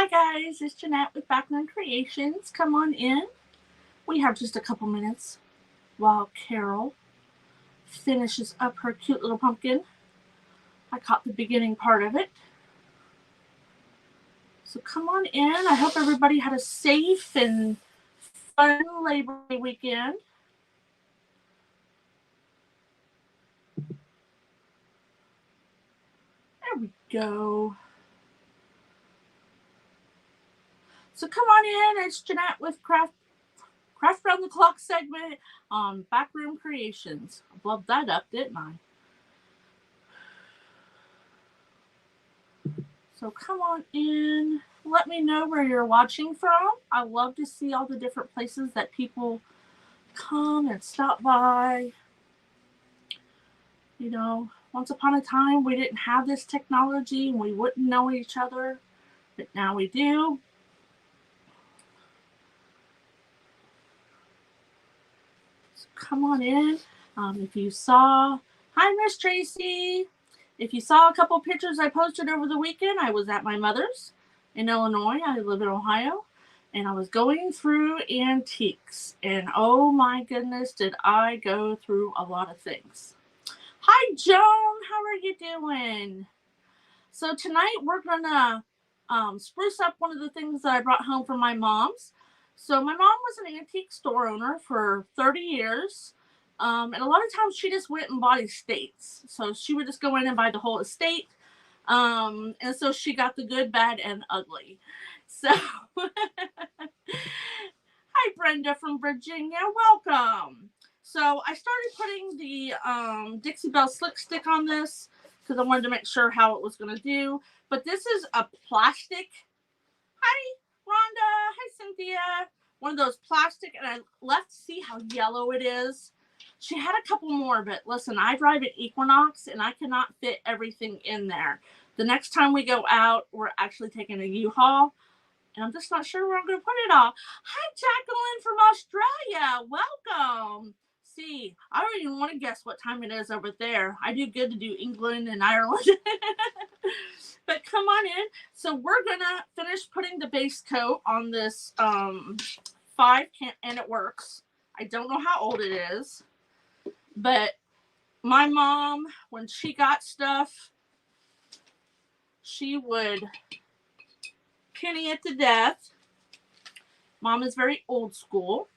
Hi guys, it's Jeanette with Background Creations. Come on in. We have just a couple minutes while Carol finishes up her cute little pumpkin. I caught the beginning part of it. So come on in. I hope everybody had a safe and fun Labor Day weekend. There we go. So come on in. It's Jeanette with Craft Round the Clock segment on Backroom Creations. I blubbed that up, didn't I? So come on in. Let me know where you're watching from. I love to see all the different places that people come and stop by. You know, once upon a time, we didn't have this technology and we wouldn't know each other, but now we do. So come on in. If you saw, hi, Miss Tracy. If you saw a couple pictures I posted over the weekend, I was at my mother's in Illinois. I live in Ohio. And I was going through antiques. And oh my goodness, did I go through a lot of things. Hi, Joan. How are you doing? So tonight we're going to spruce up one of the things that I brought home from my mom's. So my mom was an antique store owner for 30 years. And a lot of times she just went and bought estates. So she would just go in and buy the whole estate. And so she got the good, bad, and ugly. So, hi, Brenda from Virginia. Welcome. So I started putting the Dixie Belle Slick Stick on this because I wanted to make sure how it was going to do. But this is a plastic. Hi, Rhonda. Hi, Cynthia. One of those plastic, and I left to see how yellow it is. She had a couple more, but listen, I drive an Equinox, and I cannot fit everything in there. The next time we go out, we're actually taking a U-Haul, and I'm just not sure where I'm going to put it all. Hi, Jacqueline from Australia. Welcome. See, I don't even want to guess what time it is over there. I do good to do England and Ireland. But come on in. So we're going to finish putting the base coat on this 5-can, and it works. I don't know how old it is. But my mom, when she got stuff, she would penny it to death. Mom is very old school.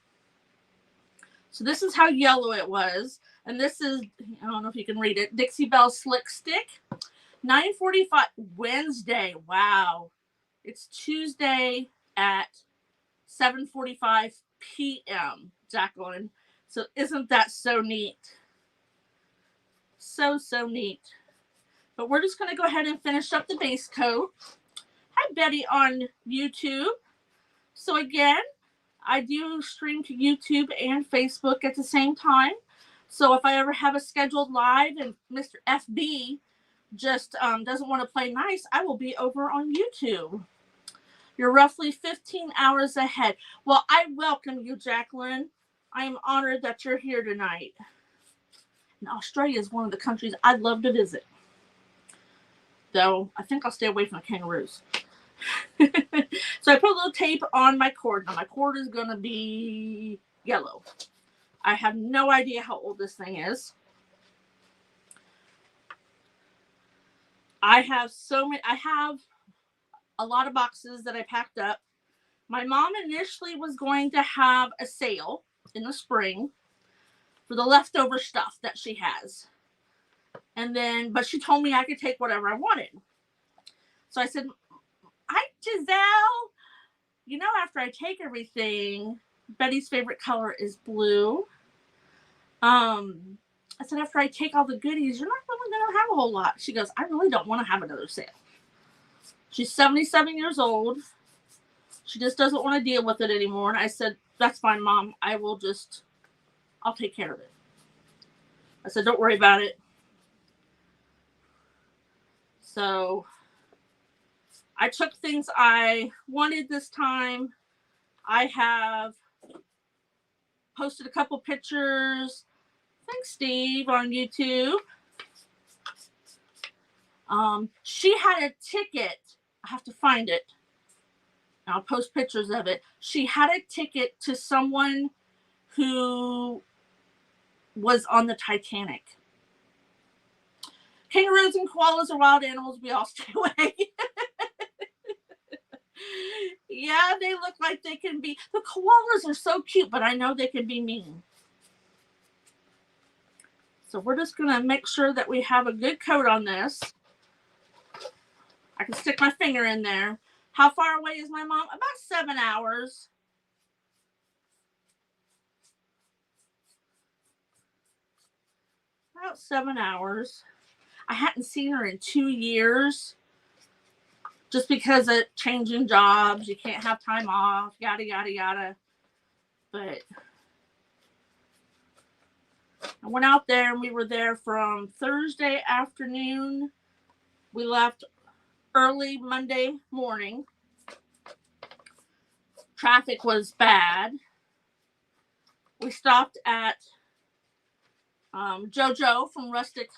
So this is how yellow it was. And this is, I don't know if you can read it, Dixie Belle Slick Stick. 9:45 Wednesday. Wow. It's Tuesday at 7:45 p.m., Jacqueline. So isn't that so neat? So neat. But we're just going to go ahead and finish up the base coat. Hi, Betty on YouTube. So again, I do stream to YouTube and Facebook at the same time. So if I ever have a scheduled live and Mr. FB just doesn't want to play nice, I will be over on YouTube. You're roughly 15 hours ahead. Well, I welcome you, Jacqueline. I am honored that you're here tonight. And Australia is one of the countries I'd love to visit. Though I think I'll stay away from the kangaroos. So I put a little tape on my cord. Now my cord is going to be yellow. I have no idea how old this thing is. I have a lot of boxes that I packed up. My mom initially was going to have a sale in the spring for the leftover stuff that she has. But she told me I could take whatever I wanted. So I said, hi, Giselle. You know, after I take everything, Betty's favorite color is blue. I said, after I take all the goodies, you're not really going to have a whole lot. She goes, I really don't want to have another sale. She's 77 years old. She just doesn't want to deal with it anymore. And I said, that's fine, Mom. I'll take care of it. I said, don't worry about it. So I took things I wanted this time. I have posted a couple pictures. Thanks, Steve, on YouTube. She had a ticket. I have to find it. I'll post pictures of it. She had a ticket to someone who was on the Titanic. Kangaroos and koalas are wild animals. We all stay away. Yeah, they look like they can be. The koalas are so cute, but I know they can be mean. So we're just going to make sure that we have a good coat on this. I can stick my finger in there. How far away is my mom? About 7 hours. About 7 hours. I hadn't seen her in 2 years. Just because of changing jobs. You can't have time off. Yada, yada, yada. But I went out there and we were there from Thursday afternoon. We left early Monday morning. Traffic was bad. We stopped at Jojo from Rustic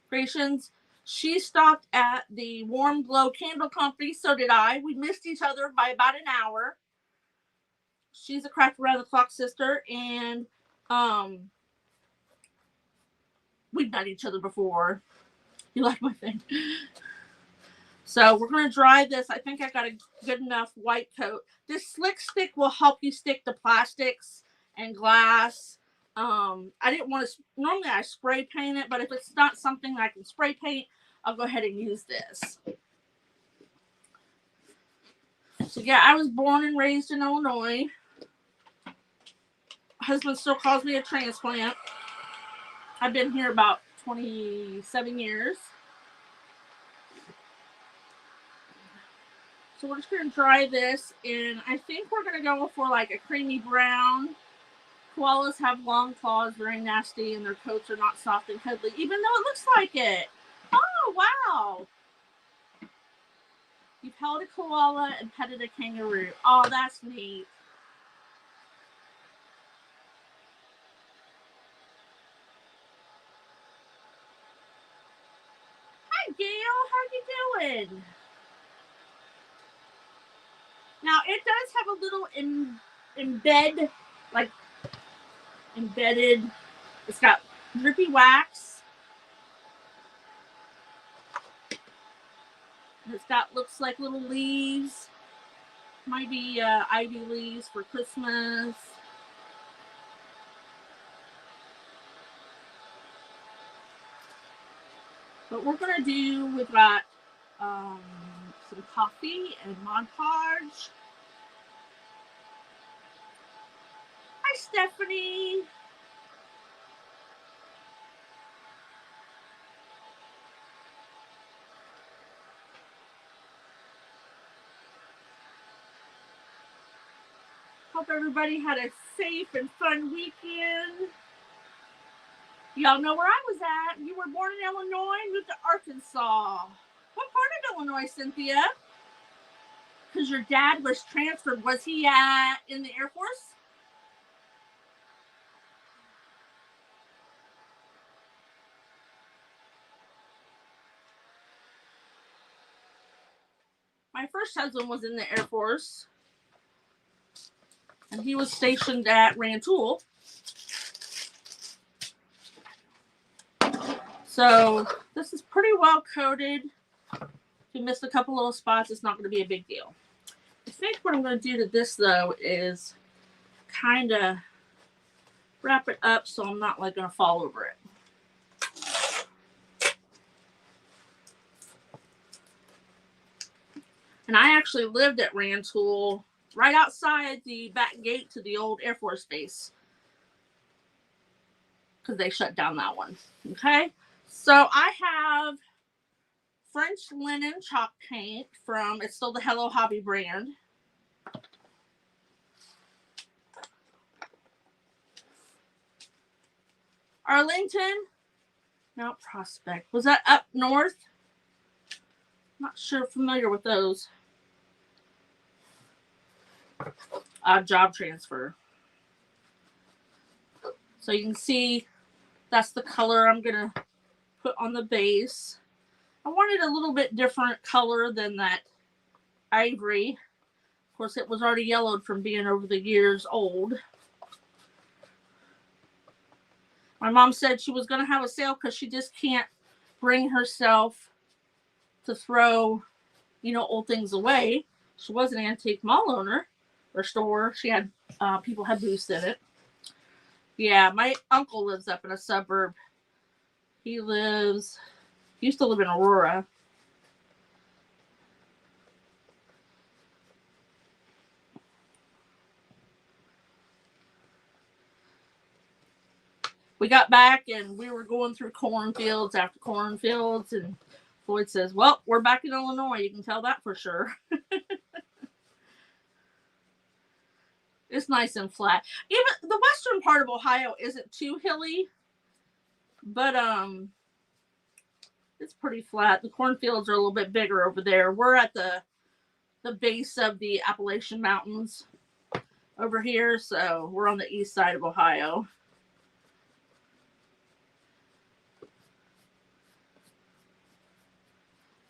Creations. She stopped at the Warm Glow Candle Company. So did I. We missed each other by about an hour. She's a craft around the clock sister, and we've met each other before. You like my thing? So we're going to dry this. I think I got a good enough white coat. This slick stick will help you stick to plastics and glass. I didn't want to, normally I spray paint it, but if it's not something I can spray paint, I'll go ahead and use this. So yeah, I was born and raised in Illinois. My husband still calls me a transplant. I've been here about 27 years. So we're just going to dry this, and I think we're going to go for like a creamy brown. Koalas have long claws, very nasty, and their coats are not soft and cuddly, even though it looks like it. Oh, wow. You've held a koala and petted a kangaroo. Oh, that's neat. Hi, Gail. How you doing? Now, it does have a little embedded. It's got drippy wax. It's got, looks like little leaves. Might be ivy leaves for Christmas. But we're going to do, we've got some coffee and Mod Podge. Hi, Stephanie. Hope everybody had a safe and fun weekend. Y'all know where I was at. You were born in Illinois, moved to Arkansas. What part of Illinois, Cynthia? Because your dad was transferred. Was he in the Air Force? My first husband was in the Air Force. And he was stationed at Rantoul. So this is pretty well coated. If you missed a couple little spots, it's not going to be a big deal. I think what I'm going to do to this, though, is kind of wrap it up so I'm not like going to fall over it. And I actually lived at Rantoul, right outside the back gate to the old Air Force Base, because they shut down that one. Okay, so I have French linen chalk paint from, it's still the Hello Hobby brand. Arlington, no, Prospect. Was that up north? Not sure, familiar with those. Job transfer. So you can see that's the color I'm going to put on the base. I wanted a little bit different color than that ivory. Of course, it was already yellowed from being over the years old. My mom said she was going to have a sale because she just can't bring herself to throw, old things away. She was an antique mall owner or store. She had people had booths in it. Yeah, my uncle lives up in a suburb. He used to live in Aurora. We got back and we were going through cornfields after cornfields, and Floyd says, well, we're back in Illinois. You can tell that for sure. It's nice and flat. Even the western part of Ohio isn't too hilly, but it's pretty flat. The cornfields are a little bit bigger over there. We're at the base of the Appalachian Mountains over here, so we're on the east side of Ohio.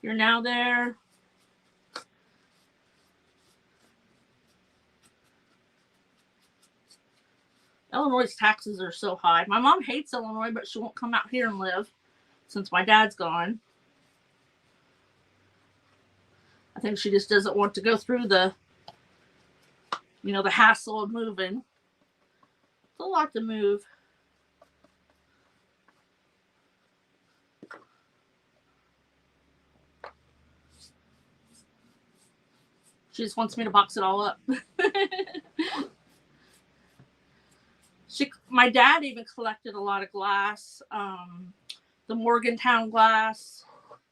You're now there. Illinois' taxes are so high. My mom hates Illinois, but she won't come out here and live since my dad's gone. I think she just doesn't want to go through the hassle of moving. It's a lot to move. She just wants me to box it all up. My dad even collected a lot of glass. The Morgantown glass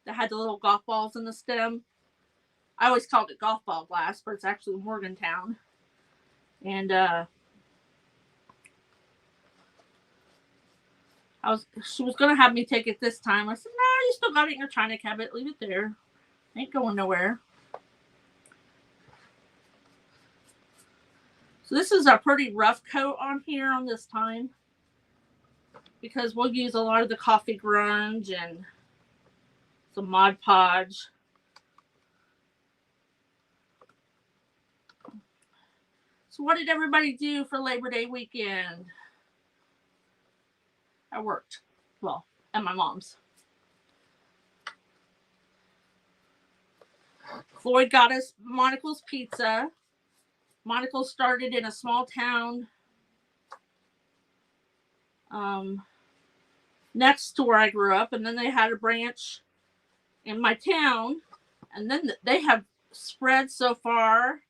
that had the little golf balls in the stem. I always called it golf ball glass, but it's actually Morgantown. And she was going to have me take it this time. I said, no, you still got it in your china cabinet. Leave it there. Ain't going nowhere. So this is a pretty rough coat on here on this time, because we'll use a lot of the coffee grunge and some Mod Podge. So what did everybody do for Labor Day weekend? I worked. Well, at my mom's. Floyd got us Monocle's Pizza. Monocle started in a small town next to where I grew up, and then they had a branch in my town, and then they have spread so far.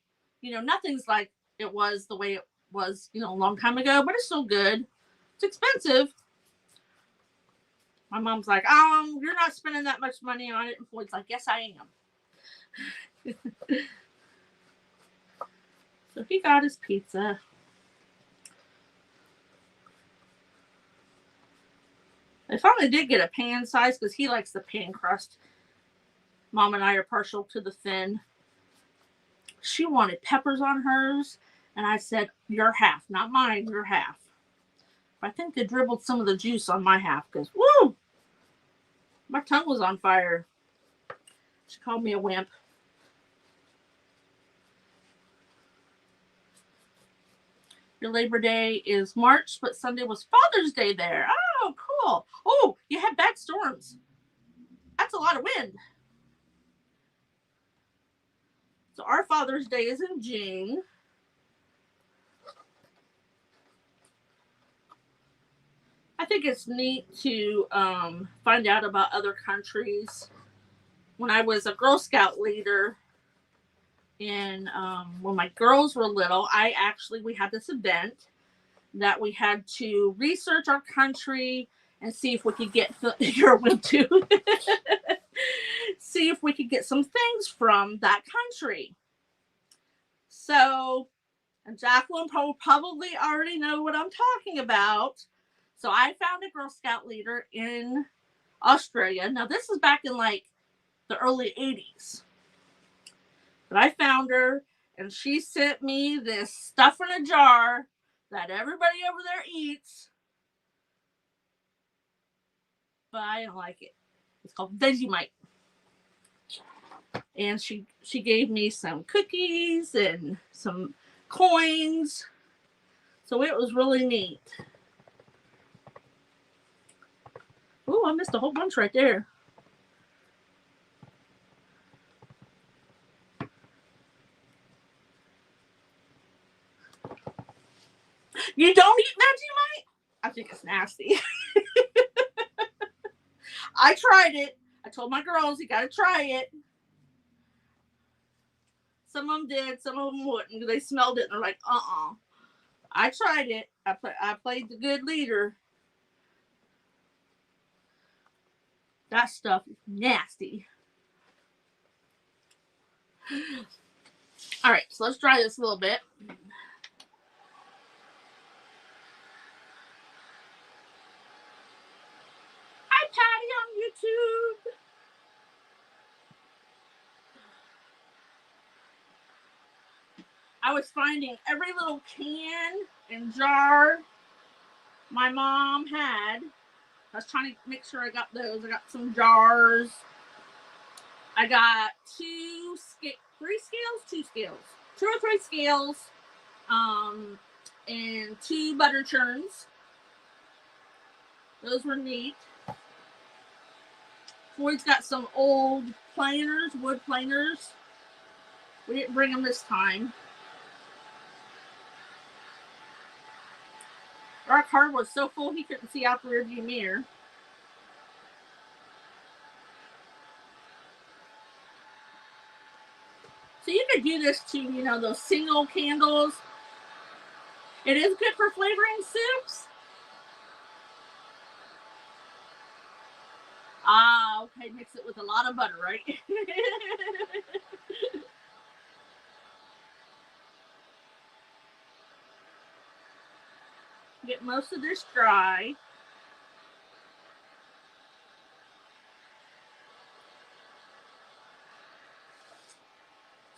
Nothing's like it was the way it was, a long time ago, but it's still good. It's expensive. My mom's like, you're not spending that much money on it. And Floyd's like, yes, I am. So he got his pizza. I finally did get a pan size because he likes the pan crust. Mom and I are partial to the thin. She wanted peppers on hers, and I said, your half, not mine, your half. I think they dribbled some of the juice on my half because, woo, my tongue was on fire. She called me a wimp. Your Labor Day is March, but Sunday was Father's Day there. Oh, cool. Oh, you had bad storms. That's a lot of wind. So our Father's Day is in June. I think it's neat to find out about other countries. When I was a Girl Scout leader, and when my girls were little, we had this event that we had to research our country and see if we could get see if we could get some things from that country. So, and Jacqueline probably already know what I'm talking about. So I found a Girl Scout leader in Australia. Now this is back in like the early 80s. But I found her, and she sent me this stuff in a jar that everybody over there eats. But I don't like it. It's called Vegemite. And she gave me some cookies and some coins. So it was really neat. Oh, I missed a whole bunch right there. You don't eat Vegemite? I think it's nasty. I tried it. I told my girls, you got to try it. Some of them did, some of them wouldn't. They smelled it and they're like, I tried it. I played the good leader. That stuff is nasty. All right, so let's try this a little bit. Hi, Patty on YouTube. I was finding every little can and jar my mom had. I was trying to make sure I got those. I got some jars. I got 2 or 3 scales, and 2 butter churns. Those were neat. Floyd's got some old planers, wood planers. We didn't bring them this time. Our car was so full he couldn't see out the rearview mirror. So you could do this to, those single candles. It is good for flavoring soups. Ah, okay, mix it with a lot of butter, right? Get most of this dry.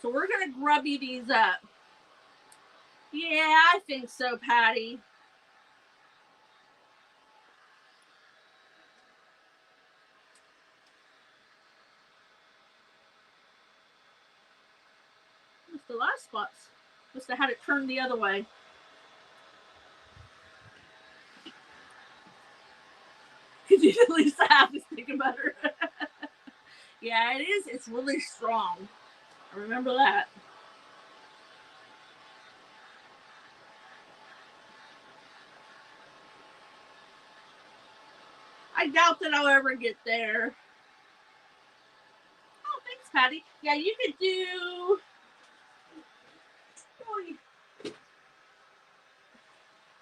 So we're going to grubby these up. Yeah, I think so, Patty. Must have lost spots. Must have had it turned the other way. Could you at least half a stick of butter? Yeah, it is. It's really strong. I remember that. I doubt that I'll ever get there. Oh, thanks, Patty. Yeah, you could do...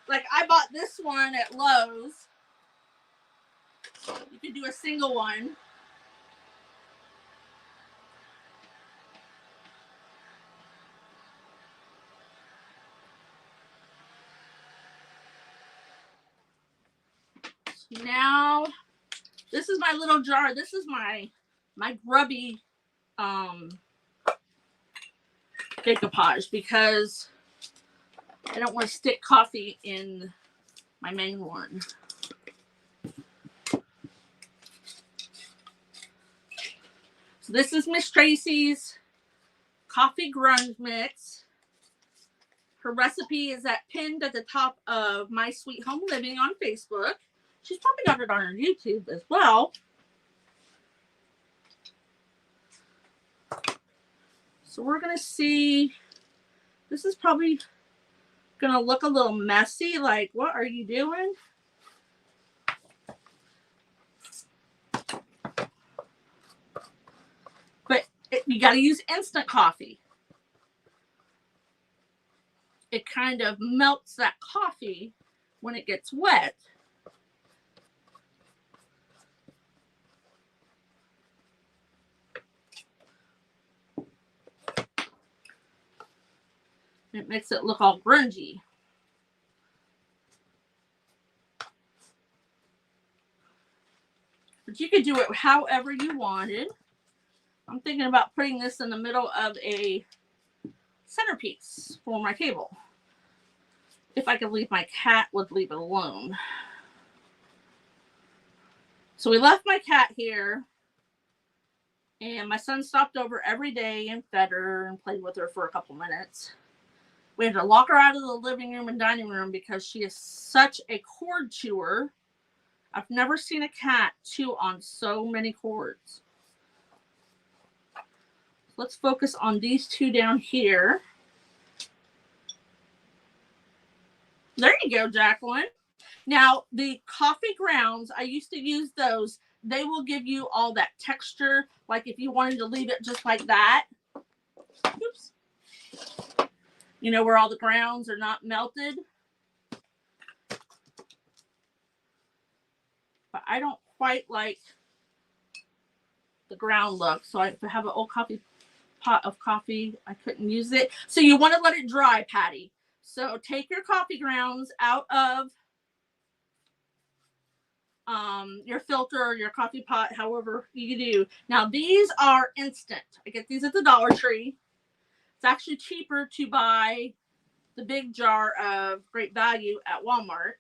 Like, I bought this one at Lowe's. You could do a single one. Now, this is my little jar. This is my grubby decoupage because I don't want to stick coffee in my main one. So this is Miss Tracy's coffee grunge mix. Her recipe is pinned at the top of My Sweet Home Living on Facebook. She's probably got it on her YouTube as well. So we're going to see. This is probably going to look a little messy. Like, what are you doing? But you got to use instant coffee. It kind of melts that coffee when it gets wet. It makes it look all grungy. But you could do it however you wanted. I'm thinking about putting this in the middle of a centerpiece for my table. If I could leave, my cat would leave it alone. So we left my cat here. And my son stopped over every day and fed her and played with her for a couple minutes. We had to lock her out of the living room and dining room because she is such a cord chewer. I've never seen a cat chew on so many cords. Let's focus on these two down here. There you go, Jacqueline. Now, the coffee grounds, I used to use those. They will give you all that texture. Like if you wanted to leave it just like that. Oops. You know, where all the grounds are not melted. But I don't quite like the ground look. So if I have an old coffee pot of coffee, I couldn't use it. So you want to let it dry, Patty. So take your coffee grounds out of your filter or your coffee pot, however you do. Now these are instant. I get these at the Dollar Tree. It's actually cheaper to buy the big jar of Great Value at Walmart.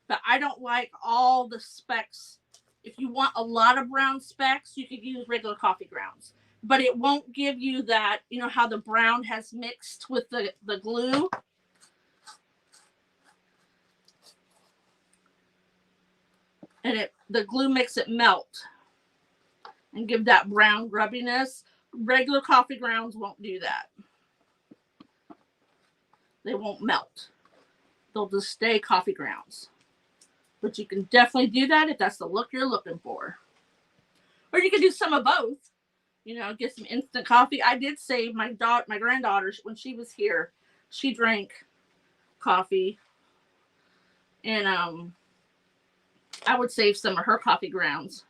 But I don't like all the specks. If you want a lot of brown specks, you could use regular coffee grounds. But it won't give you that, you know, how the brown has mixed with the glue. And the glue makes it melt and give that brown grubbiness. Regular coffee grounds won't do that. They won't melt. They'll just stay coffee grounds. But you can definitely do that if that's the look you're looking for. Or you can do some of both. You know, get some instant coffee. I did save my granddaughter, when she was here, she drank coffee. And I would save some of her coffee grounds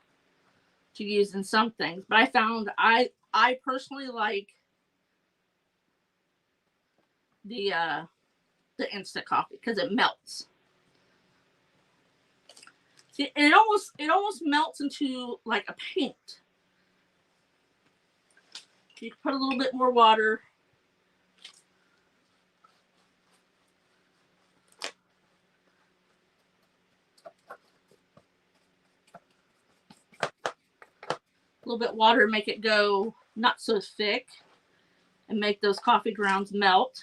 to use in some things. But I found I personally like the instant coffee because it melts. See, it almost melts into like a paint. You can put a little bit more water. A little bit water, make it go not so thick and make those coffee grounds melt.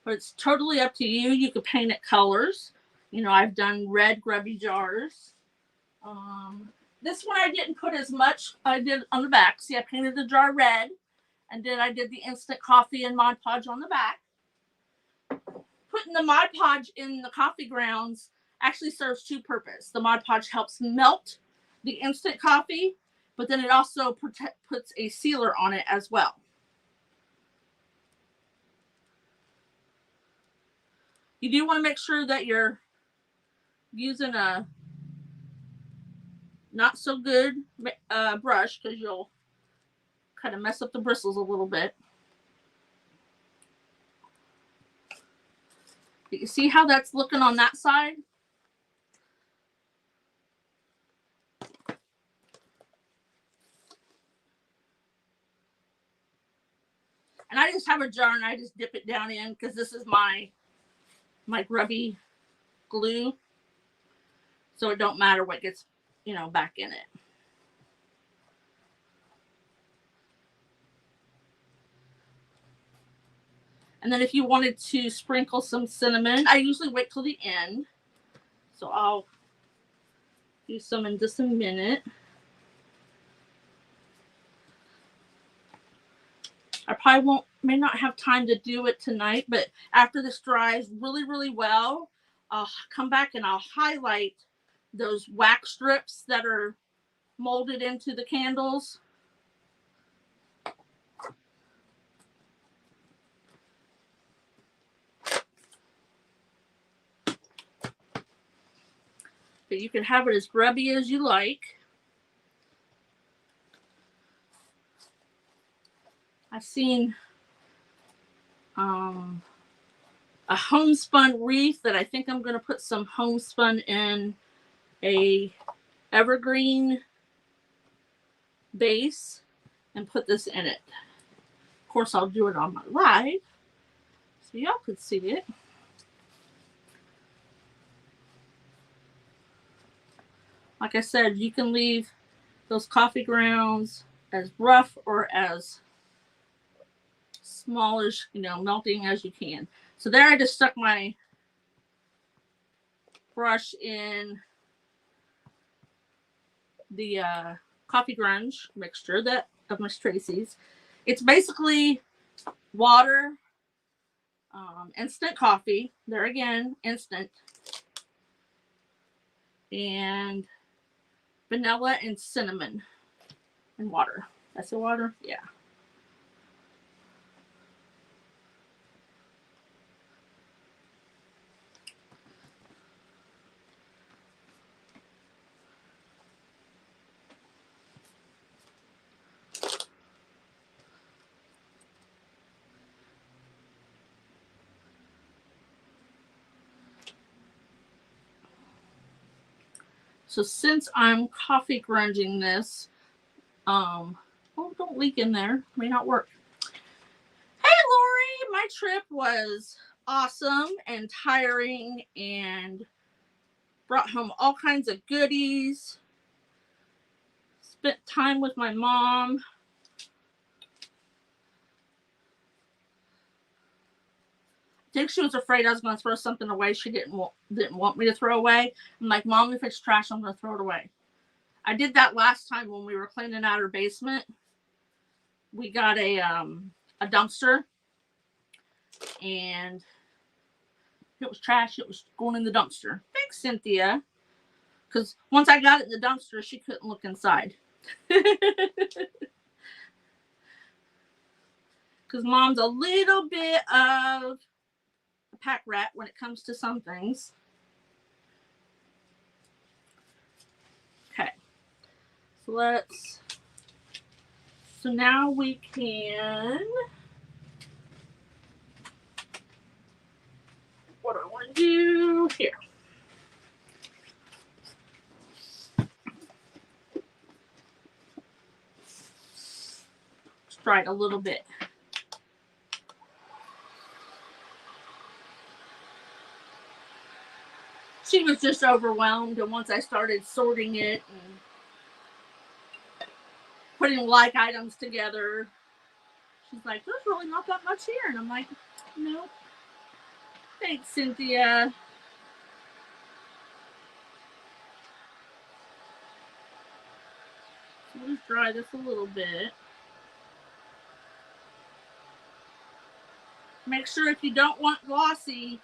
But it's totally up to you. You could paint it colors. You know, I've done red grubby jars. This one I didn't put as much. I did on the back. See, I painted the jar red. And then I did the instant coffee and Mod Podge on the back. Putting the Mod Podge in the coffee grounds actually serves two purposes. The Mod Podge helps melt the instant coffee, but then it also puts a sealer on it as well. You do want to make sure that you're using a not so good brush because you'll kind of mess up the bristles a little bit. You see how that's looking on that side? And I just have a jar and I just dip it down in because this is my grubby glue. So it don't matter what gets, you know, back in it. And then if you wanted to sprinkle some cinnamon, I usually wait till the end. So I'll do some in just a minute. I probably may not have time to do it tonight, but after this dries really, really well, I'll come back and I'll highlight those wax strips that are molded into the candles. But you can have it as grubby as you like. I've seen a homespun wreath that I think I'm going to put some homespun in a evergreen base and put this in it. course, I'll do it on my live so y'all could see it. Like I said, you can leave those coffee grounds as rough or as smallish, melting as you can. So there I just stuck my brush in the coffee grunge mixture of Miss Tracy's. It's basically water, instant coffee. There again, instant. And vanilla and cinnamon and water. That's the water? Yeah. So since I'm coffee grunging this, oh, don't leak in there. May not work. Hey, Lori, my trip was awesome and tiring and brought home all kinds of goodies. Spent time with my mom. I think she was afraid I was going to throw something away she didn't want me to throw away. I'm like, Mom, if it's trash, I'm going to throw it away. I did that last time when we were cleaning out her basement. We got a dumpster, and if it was trash, it was going in the dumpster. Thanks, Cynthia. Because once I got it in the dumpster, she couldn't look inside. Because Mom's a little bit of a pack rat when it comes to some things. Okay. So now we can, what do I want to do here? Let's try it a little bit. She was just overwhelmed, and once I started sorting it and putting like items together, she's like, there's really not that much here. And I'm like, no. Thanks, Cynthia. So we'll just dry this a little bit. Make sure if you don't want glossy,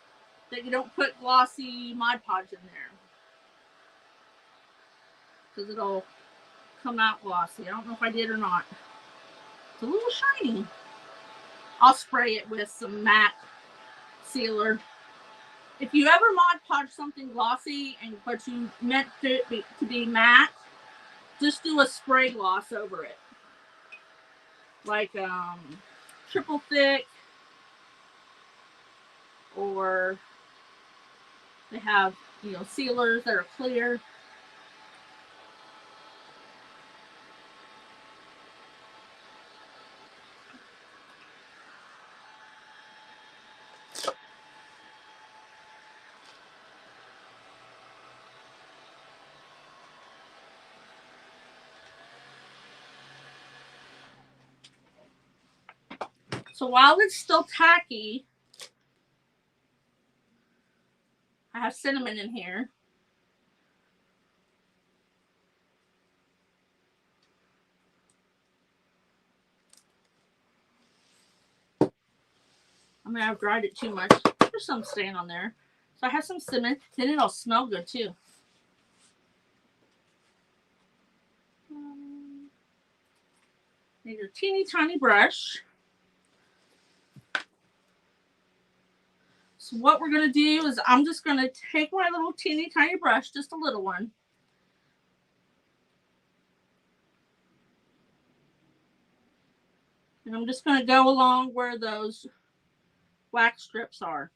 that you don't put glossy Mod Podge in there. Because it'll come out glossy. I don't know if I did or not. It's a little shiny. I'll spray it with some matte sealer. If you ever Mod Podge something glossy but you meant it to be matte, just do a spray gloss over it. Like triple thick, or they have, sealers that are clear. So while it's still tacky, I have cinnamon in here. I mean, I've dried it too much. There's some stain on there. So I have some cinnamon. Then it'll smell good too. Need a teeny tiny brush. So what we're going to do is I'm just going to take my little teeny tiny brush, just a little one. And I'm just going to go along where those wax strips are.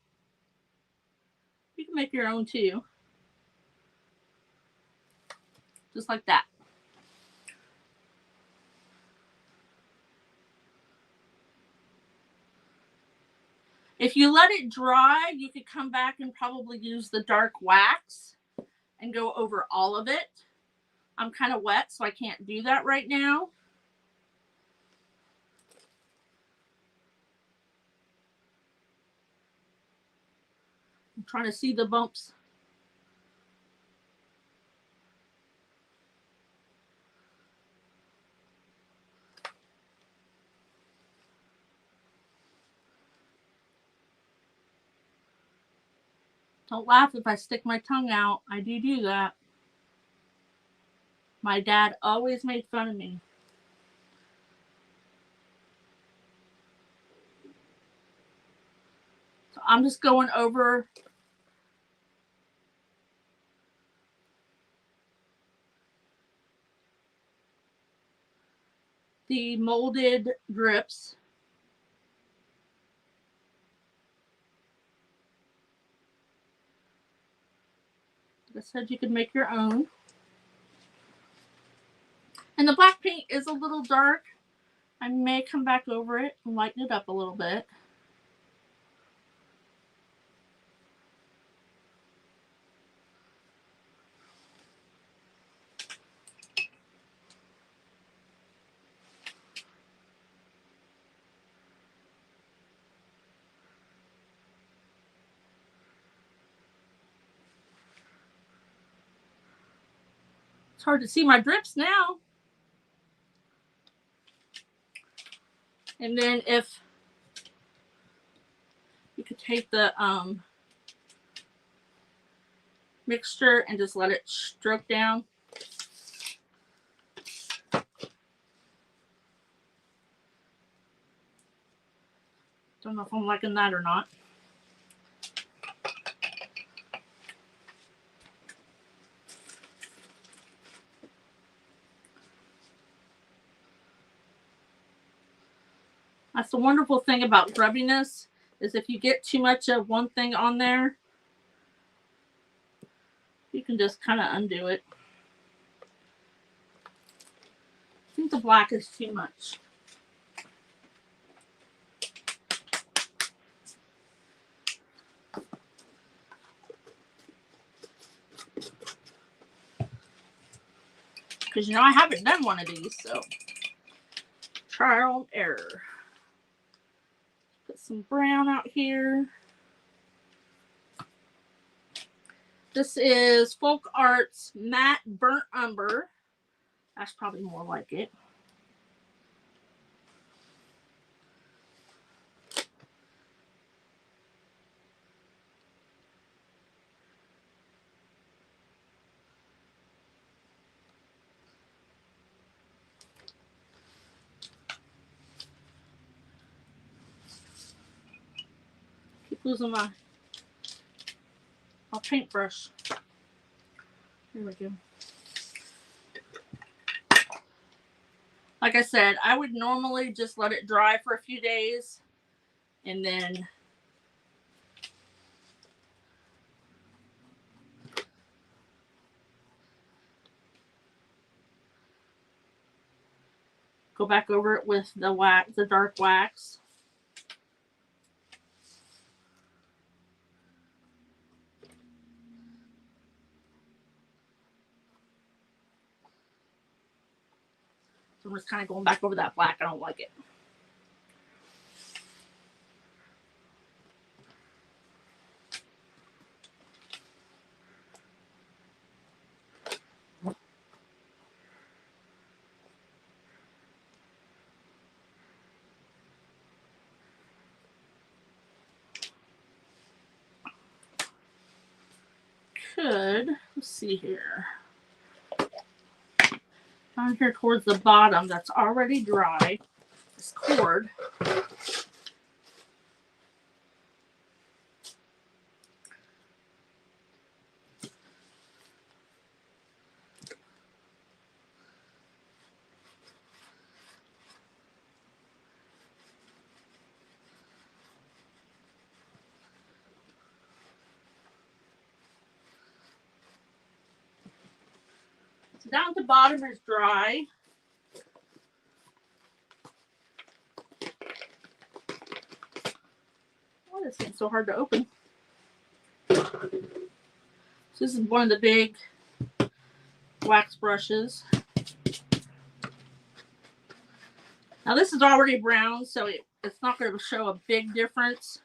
You can make your own too. Just like that. If you let it dry, you could come back and probably use the dark wax and go over all of it. I'm kind of wet, so I can't do that right now. I'm trying to see the bumps. Don't laugh if I stick my tongue out. I do that. My dad always made fun of me. So I'm just going over the molded drips. Like I said, you can make your own. And the black paint is a little dark. I may come back over it and lighten it up a little bit. It's hard to see my drips now. And then if you could take the mixture and just let it stroke down. Don't know if I'm liking that or not. That's the wonderful thing about grubbiness, is if you get too much of one thing on there, you can just kind of undo it. I think the black is too much. Because, you know, I haven't done one of these, so trial and error. Put some brown out here. This is Folk Arts Matte Burnt Umber. That's probably more like it. Keep losing my paintbrush. Here we go. Like I said, I would normally just let it dry for a few days and then go back over it with the wax, the dark wax. So I'm just kind of going back over that black. I don't like it. Let's see here. Down here towards the bottom, that's already dry. This cord. So down at the bottom is dry. What This ain't so hard to open. So this is one of the big wax brushes. Now this is already brown, so it's not going to show a big difference.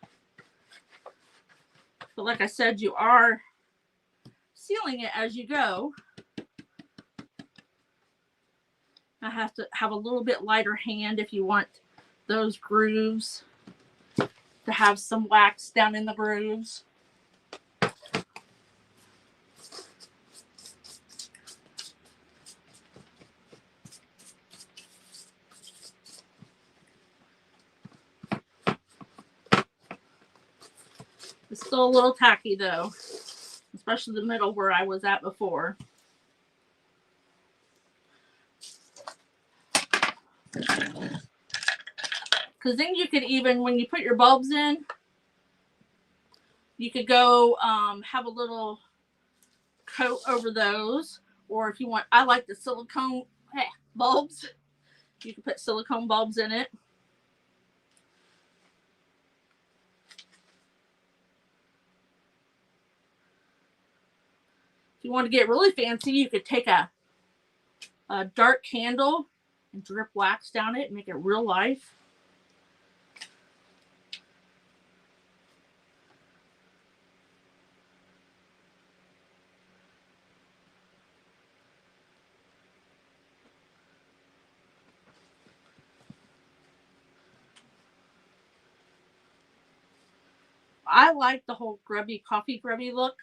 But like I said, you are sealing it as you go. I have to have a little bit lighter hand if you want those grooves to have some wax down in the grooves. It's still a little tacky though, especially the middle where I was at before. Because then you could even, when you put your bulbs in, you could go have a little coat over those. Or if you want, I like the silicone bulbs. You can put silicone bulbs in it. If you want to get really fancy, you could take a dark candle and drip wax down it and make it real life. I like the whole grubby, coffee grubby look.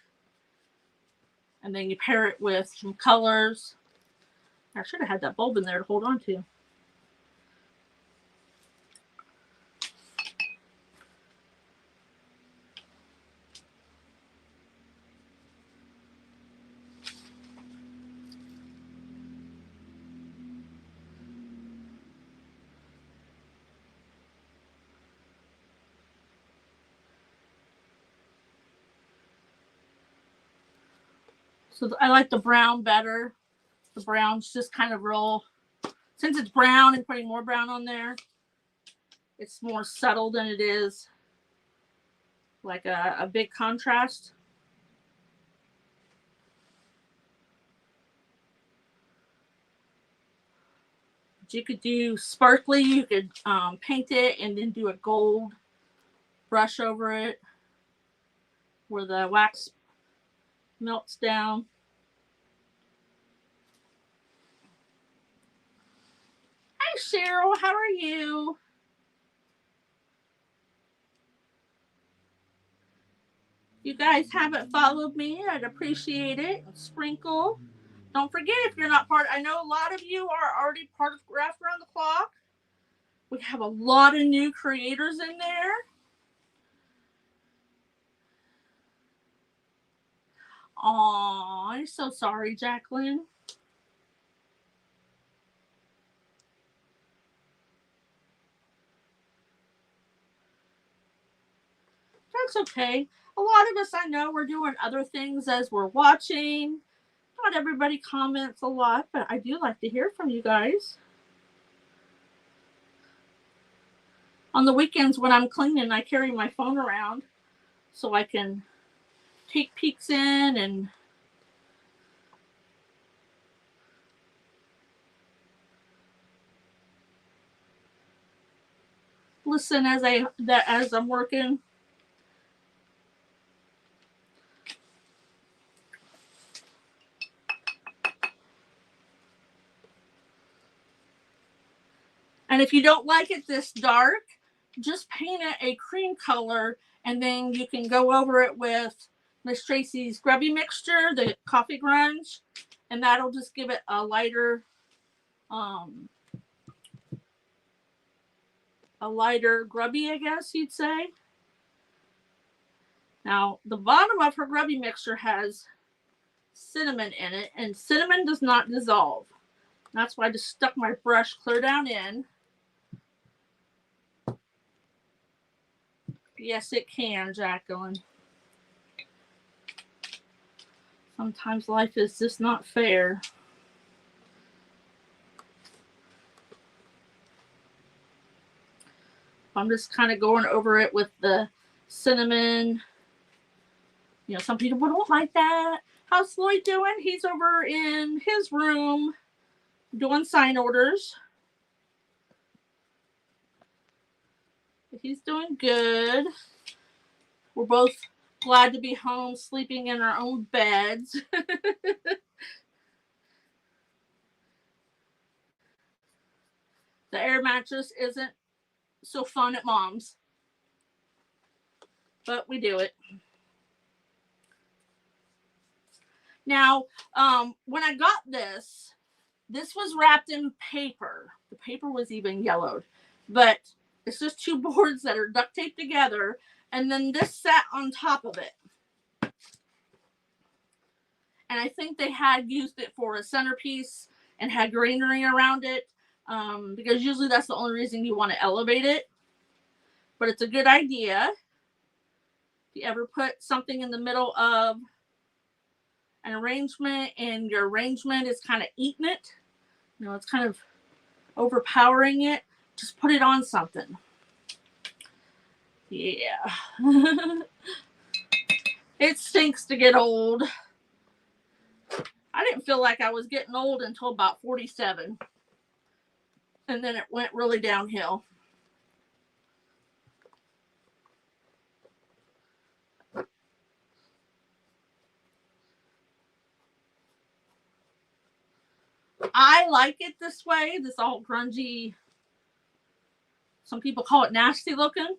And then you pair it with some colors. I should have had that bulb in there to hold on to. So I like the brown better. The brown's just kind of real, since it's brown and putting more brown on there, it's more subtle than it is like a big contrast. But you could do sparkly, you could paint it and then do a gold brush over it where the wax melts down. Hi Cheryl, how are you? You guys haven't followed me, I'd appreciate it. Sprinkle. Don't forget, if you're not part, I know a lot of you are already part of Craft Around the Clock. We have a lot of new creators in there. Aw, I'm so sorry, Jacqueline. That's okay. A lot of us, I know, we're doing other things as we're watching. Not everybody comments a lot, but I do like to hear from you guys. On the weekends when I'm cleaning, I carry my phone around so I can take peeks in and listen as I'm working. And if you don't like it this dark, just paint it a cream color, and then you can go over it with Miss Tracy's Grubby Mixture, the Coffee Grunge, and that'll just give it a lighter grubby, I guess you'd say. Now, the bottom of her Grubby Mixture has cinnamon in it, and cinnamon does not dissolve. That's why I just stuck my brush clear down in. Yes, it can, Jacqueline. Sometimes life is just not fair. I'm just kind of going over it with the cinnamon. You know, some people don't like that. How's Floyd doing? He's over in his room doing sign orders. He's doing good. We're both glad to be home, sleeping in our own beds. The air mattress isn't so fun at Mom's, but we do it. Now, when I got this was wrapped in paper. The paper was even yellowed, but it's just two boards that are duct taped together, and then this sat on top of it. And I think they had used it for a centerpiece and had greenery around it, because usually that's the only reason you want to elevate it. But it's a good idea. If you ever put something in the middle of an arrangement and your arrangement is kind of eating it, you know, it's kind of overpowering it, just put it on something. Yeah. It stinks to get old. I didn't feel like I was getting old until about 47. And then it went really downhill. I like it this way, this all grungy. Some people call it nasty looking.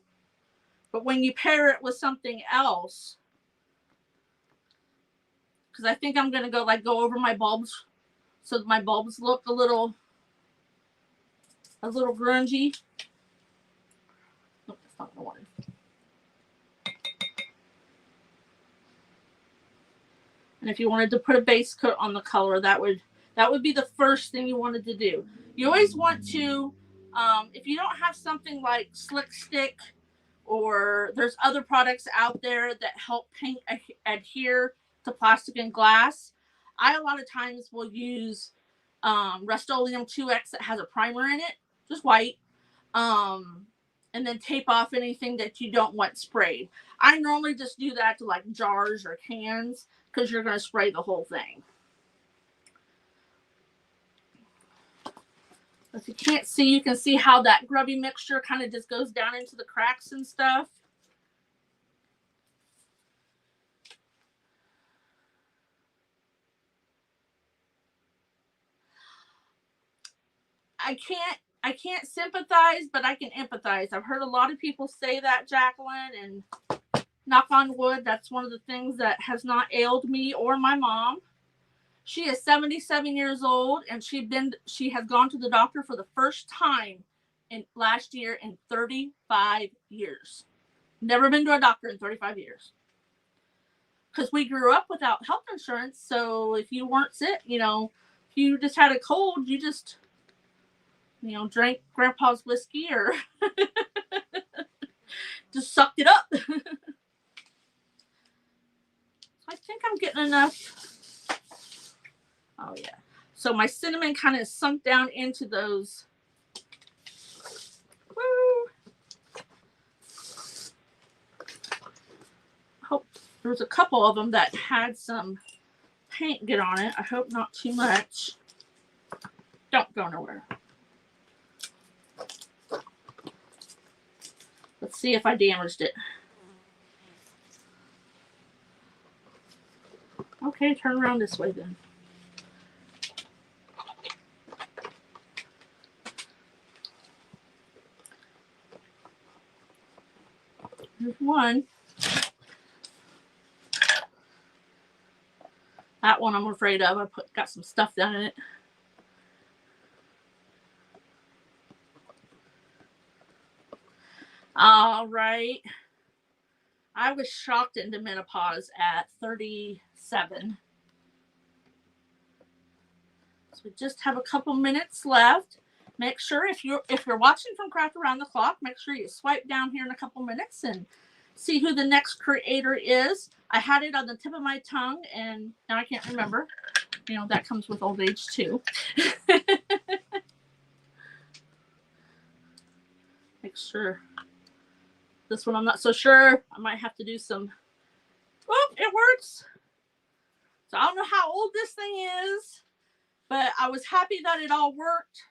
But when you pair it with something else, because I think I'm going to go over my bulbs so that my bulbs look a little grungy. Nope, that's not what I wanted. And if you wanted to put a base coat on the color, that would be the first thing you wanted to do. You always want to, if you don't have something like Slick Stick, or there's other products out there that help paint adhere to plastic and glass, I a lot of times will use Rust-Oleum 2X that has a primer in it, just white, and then tape off anything that you don't want sprayed. I normally just do that to like jars or cans because you're going to spray the whole thing. If you can't see, you can see how that grubby mixture kind of just goes down into the cracks and stuff. I can't sympathize, but I can empathize. I've heard a lot of people say that, Jacqueline, and knock on wood, that's one of the things that has not ailed me or my mom. She is 77 years old, and she has gone to the doctor for the first time last year in 35 years. Never been to a doctor in 35 years. Because we grew up without health insurance, so if you weren't sick, if you just had a cold, you just, drank Grandpa's whiskey or just sucked it up. I think I'm getting enough. Oh, yeah. So my cinnamon kind of sunk down into those. Woo. Hope there's a couple of them that had some paint get on it. I hope not too much. Don't go nowhere. Let's see if I damaged it. Okay, turn around this way then. Here's one. That one I'm afraid of. I got some stuff down in it. All right. I was shocked into menopause at 37. So we just have a couple minutes left. Make sure if you're watching from Craft Around the Clock, make sure you swipe down here in a couple minutes and see who the next creator is. I had it on the tip of my tongue and now I can't remember. That comes with old age too. Make sure This one I'm not so sure. I might have to do some. Oh, it works. So I don't know how old this thing is, but I was happy that it all worked.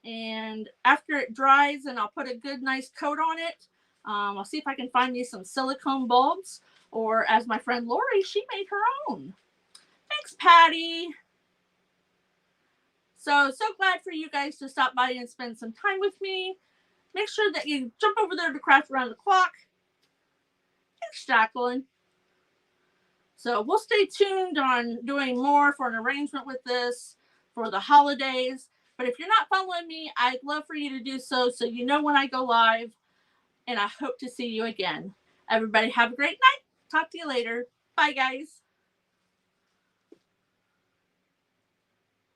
And after it dries and I'll put a good nice coat on it, I'll see if I can find me some silicone bulbs, or as my friend Lori, she made her own. Thanks, Patty. So glad for you guys to stop by and spend some time with me. Make sure that you jump over there to Craft Around the Clock. Thanks, Jacqueline. So we'll stay tuned on doing more for an arrangement with this for the holidays. But if you're not following me, I'd love for you to do so you know when I go live. And I hope to see you again. Everybody have a great night. Talk to you later. Bye, guys.